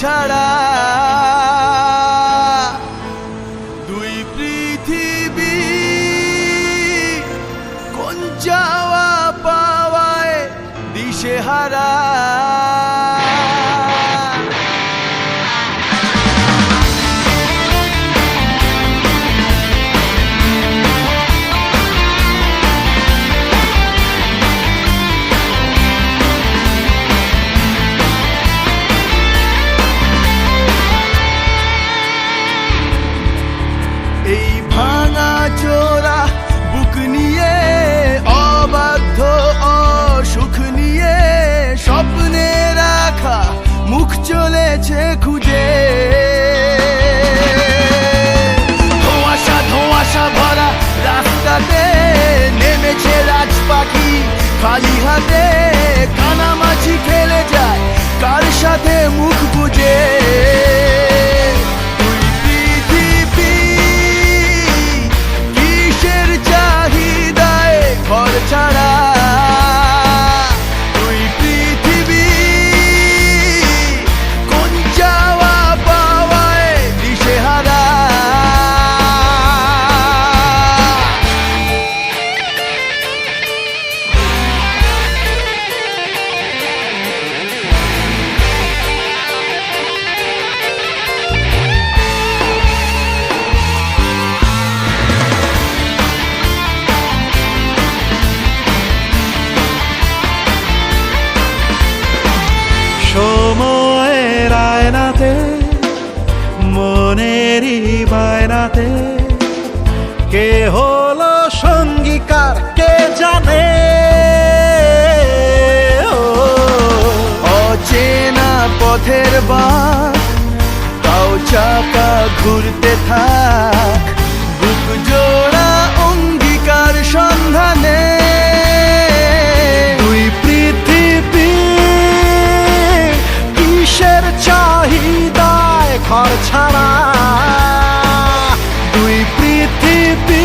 ছাড়া। দুই পৃথিবী কোন যাওয়া পাওয়ায় দিশেহারা। এই ভাঙা চোরা বুক নিয়ে অবাধ্য অসুখ নিয়ে স্বপ্নে রাখা মুখ চলেছে খুঁজে। ধোঁয়াশা ধোঁয়াশা ভরা রাস্তাতে নেমেছে রাজ পাখি খালি হাতে। কানামাছি খেলে যায় কার সাথে মুখ বুঝে। ছাড়া দুই পৃথিবী কোন যাওয়া পাওয়ায় দিশেহারা। সময়ের আয়নাতে মনেরই বায়নাতে কে হলো সঙ্গীকার কে জানে। অচেনা পথের বাঁক তাও চাকা ঘুরতে থাক বুক জোড়া অঙ্গীকার সন্ধানে। দুই পৃথিবী কিসের চাহিদায় ঘর ছাড়া। দুই পৃথিবী